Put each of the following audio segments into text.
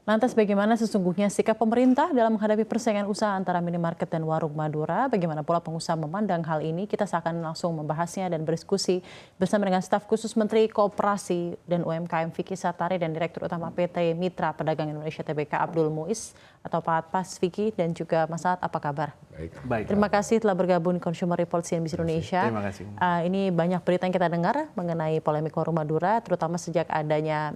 Lantas bagaimana sesungguhnya sikap pemerintah dalam menghadapi persaingan usaha antara minimarket dan warung Madura? Bagaimana pula pengusaha memandang hal ini? Kita akan langsung membahasnya dan berdiskusi bersama dengan staf khusus Menteri Koperasi dan UMKM Vicky Satari dan Direktur Utama PT Mitra Pedagang Indonesia TBK Abdul Muiz atau Pak Pas Vicky dan juga Mas Saad, apa kabar? Baik. Terima kasih telah bergabung di Consumer Report CNBC Indonesia. Terima kasih. Ini banyak berita yang kita dengar mengenai polemik warung Madura, terutama sejak adanya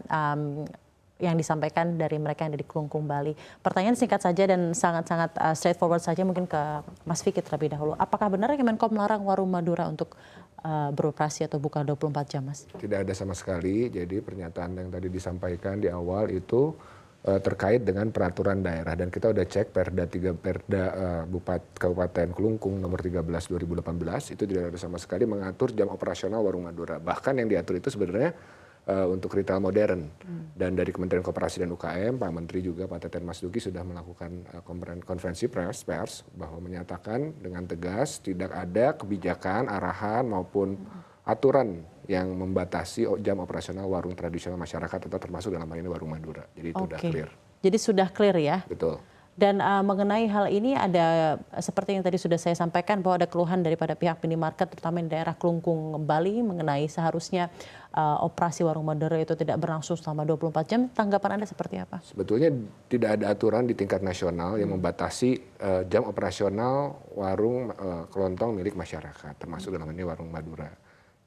yang disampaikan dari mereka yang ada di Kelungkung, Bali. Pertanyaan singkat saja dan sangat-sangat straightforward saja, mungkin ke Mas Vicky terlebih dahulu. Apakah benar Kemenkom melarang warung Madura untuk beroperasi atau buka 24 jam, Mas? Tidak ada sama sekali. Jadi pernyataan yang tadi disampaikan di awal itu terkait dengan peraturan daerah, dan kita udah cek Perda Kabupaten Kelungkung nomor 13 2018 itu tidak ada sama sekali mengatur jam operasional warung Madura. Bahkan yang diatur itu sebenarnya untuk retail modern. Dan dari Kementerian Koperasi dan UKM, Pak Menteri juga Pak Teten Mas Duki sudah melakukan konferensi pers bahwa menyatakan dengan tegas tidak ada kebijakan, arahan maupun aturan yang membatasi jam operasional warung tradisional masyarakat atau termasuk dalam hal ini warung Madura. Jadi itu sudah clear. Jadi sudah clear ya? Betul. Dan mengenai hal ini ada seperti yang tadi sudah saya sampaikan bahwa ada keluhan daripada pihak minimarket terutama di daerah Kelungkung Bali mengenai seharusnya operasi warung Madura itu tidak berlangsung selama 24 jam. Tanggapan Anda seperti apa? Sebetulnya tidak ada aturan di tingkat nasional yang membatasi jam operasional warung kelontong milik masyarakat, termasuk dalam ini warung Madura.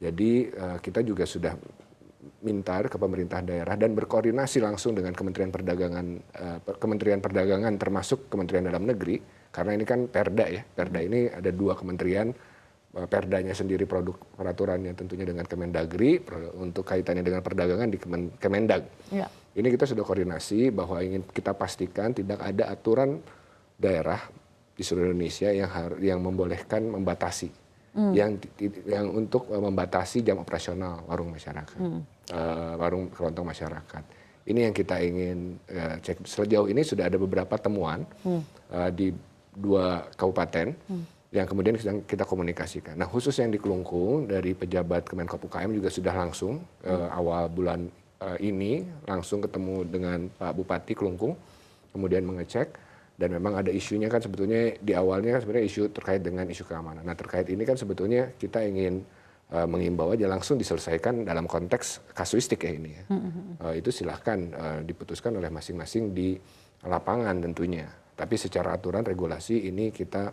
Jadi kita juga sudah minta ke pemerintah daerah dan berkoordinasi langsung dengan Kementerian Perdagangan termasuk Kementerian Dalam Negeri, karena ini kan Perda ya. Perda ini ada dua kementerian, Perdanya sendiri produk peraturannya tentunya dengan Kemendagri, untuk kaitannya dengan perdagangan di Kemendag. Ya. Ini kita sudah koordinasi bahwa ingin kita pastikan tidak ada aturan daerah di seluruh Indonesia yang membolehkan membatasi. Yang untuk membatasi jam operasional warung masyarakat, warung kelontong masyarakat. Ini yang kita ingin cek. Sejauh ini sudah ada beberapa temuan di 2 kabupaten yang kemudian kita komunikasikan. Nah, khusus yang di Kelungkung dari pejabat Kemenkop UKM juga sudah langsung awal bulan ini langsung ketemu dengan Pak Bupati Kelungkung, kemudian mengecek. Dan memang ada isunya kan sebetulnya di awalnya kan sebenarnya isu terkait dengan isu keamanan. Nah, terkait ini kan sebetulnya kita ingin mengimbau aja langsung diselesaikan dalam konteks kasuistik ya ini ya. Itu silahkan diputuskan oleh masing-masing di lapangan tentunya. Tapi secara aturan regulasi ini kita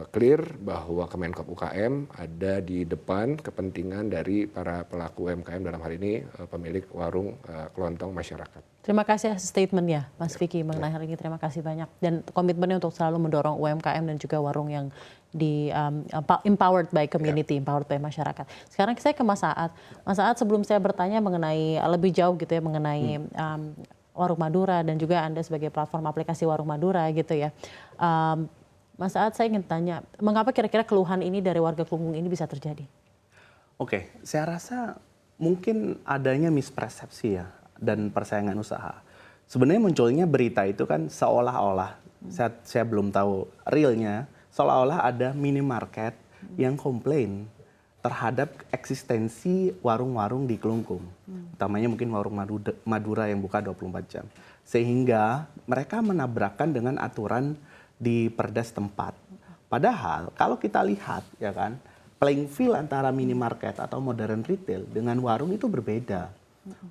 clear bahwa Kemenkop UKM ada di depan kepentingan dari para pelaku UMKM dalam hal ini pemilik warung kelontong masyarakat. Terima kasih atas statementnya Mas Vicky mengenai hal ini. Terima kasih banyak dan komitmennya untuk selalu mendorong UMKM dan juga warung yang di empowered by community, empowered by masyarakat. Sekarang saya ke Mas Saad. Mas Saad, sebelum saya bertanya mengenai lebih jauh gitu ya mengenai warung Madura dan juga Anda sebagai platform aplikasi warung Madura gitu ya. Mas Saad, saya ingin tanya, mengapa kira-kira keluhan ini dari warga Kelungkung ini bisa terjadi? Oke, saya rasa mungkin adanya mispersepsi ya dan persaingan usaha. Sebenarnya munculnya berita itu kan seolah-olah, saya belum tahu realnya, seolah-olah ada minimarket yang komplain terhadap eksistensi warung-warung di Kelungkung. Utamanya mungkin warung Madura yang buka 24 jam. Sehingga mereka menabrakkan dengan aturan di perda setempat. Padahal kalau kita lihat ya kan, playing field antara minimarket atau modern retail dengan warung itu berbeda.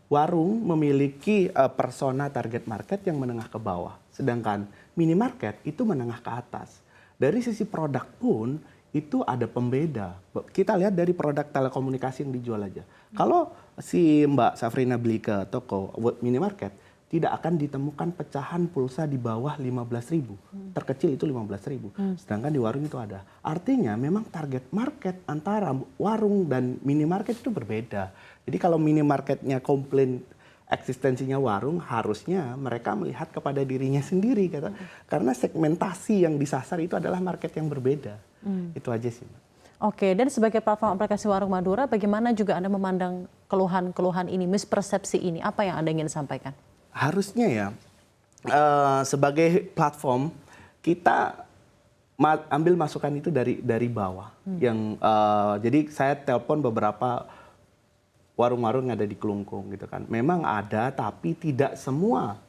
Warung memiliki persona target market yang menengah ke bawah, sedangkan minimarket itu menengah ke atas. Dari sisi produk pun itu ada pembeda. Kita lihat dari produk telekomunikasi yang dijual aja. Kalau si Mbak Safrina beli ke toko minimarket, tidak akan ditemukan pecahan pulsa di bawah 15.000. Terkecil itu 15.000. Sedangkan di warung itu ada. Artinya memang target market antara warung dan minimarket itu berbeda. Jadi kalau minimarketnya komplain eksistensinya warung, harusnya mereka melihat kepada dirinya sendiri. Karena segmentasi yang disasar itu adalah market yang berbeda. Itu aja sih. Oke, dan sebagai platform aplikasi warung Madura, bagaimana juga Anda memandang keluhan-keluhan ini, mispersepsi ini? Apa yang Anda ingin sampaikan? Harusnya ya, sebagai platform kita ambil masukan itu dari bawah. Jadi saya telepon beberapa warung-warung yang ada di Kelungkung gitu kan. Memang ada, tapi tidak semua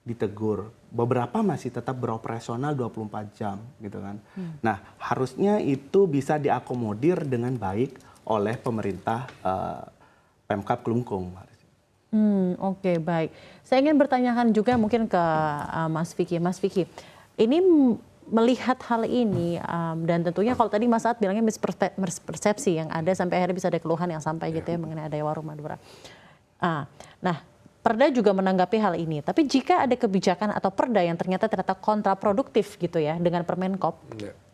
ditegur. Beberapa masih tetap beroperasional 24 jam gitu kan. Nah, harusnya itu bisa diakomodir dengan baik oleh pemerintah Pemkab Kelungkung. Oke, baik. Saya ingin bertanyakan juga mungkin ke Mas Vicky. Mas Vicky, ini melihat hal ini dan tentunya kalau tadi Mas Saad bilangnya mispersepsi yang ada sampai akhirnya bisa ada keluhan yang sampai gitu ya mengenai adanya warung Madura. Nah, Perda juga menanggapi hal ini. Tapi jika ada kebijakan atau Perda yang ternyata kontraproduktif gitu ya dengan Permenkop,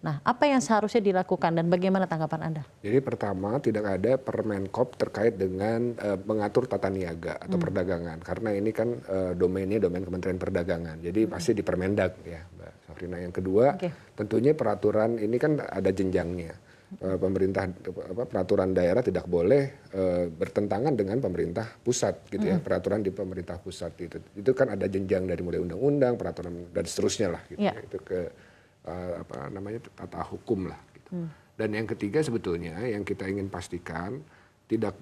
nah apa yang seharusnya dilakukan dan bagaimana tanggapan Anda? Jadi pertama tidak ada Permenkop terkait dengan mengatur tata niaga atau perdagangan karena ini kan domain Kementerian Perdagangan. Jadi pasti di Permendag ya, Mbak Safrina. Yang kedua, tentunya peraturan ini kan ada jenjangnya. Peraturan daerah tidak boleh bertentangan dengan pemerintah pusat gitu ya, peraturan di pemerintah pusat gitu. Itu kan ada jenjang dari mulai undang-undang, peraturan dan seterusnya lah gitu ya. Itu ke tata hukum lah gitu. Dan yang ketiga sebetulnya yang kita ingin pastikan tidak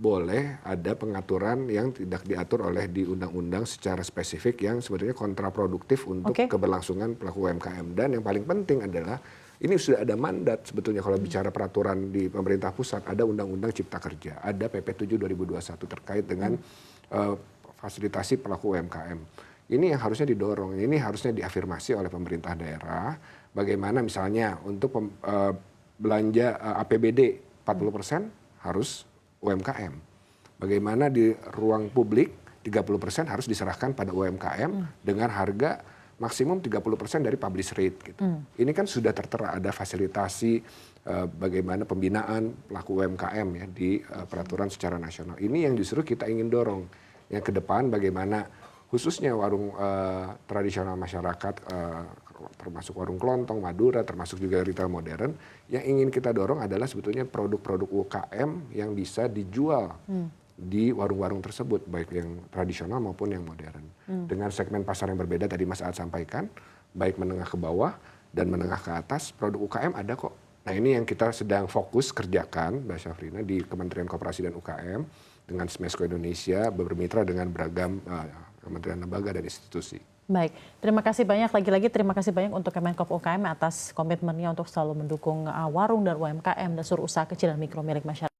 boleh ada pengaturan yang tidak diatur oleh di undang-undang secara spesifik yang sebetulnya kontraproduktif untuk keberlangsungan pelaku UMKM. Dan yang paling penting adalah ini sudah ada mandat sebetulnya kalau bicara peraturan di pemerintah pusat, ada Undang-Undang Cipta Kerja, ada PP 7 2021 terkait dengan fasilitasi pelaku UMKM. Ini yang harusnya didorong, ini harusnya diafirmasi oleh pemerintah daerah. Bagaimana misalnya untuk belanja APBD 40% harus UMKM. Bagaimana di ruang publik 30% harus diserahkan pada UMKM dengan harga maksimum 30% dari publish rate gitu. Ini kan sudah tertera ada fasilitasi bagaimana pembinaan pelaku UMKM ya di peraturan secara nasional. Ini yang justru kita ingin dorong. Yang ke depan bagaimana khususnya warung tradisional masyarakat termasuk warung kelontong, Madura, termasuk juga retail modern, yang ingin kita dorong adalah sebetulnya produk-produk UKM yang bisa dijual di warung-warung tersebut, baik yang tradisional maupun yang modern. Dengan segmen pasar yang berbeda tadi Mas Aad sampaikan, baik menengah ke bawah dan menengah ke atas, produk UKM ada kok. Nah ini yang kita sedang fokus kerjakan, Mbak Syafrina, di Kementerian Koperasi dan UKM, dengan Smesco Indonesia, bermitra dengan beragam kementerian lembaga dan institusi. Baik, terima kasih banyak. Lagi-lagi terima kasih banyak untuk Kemenkop UKM atas komitmennya untuk selalu mendukung warung dan UMKM dan seluruh usaha kecil dan mikro milik masyarakat.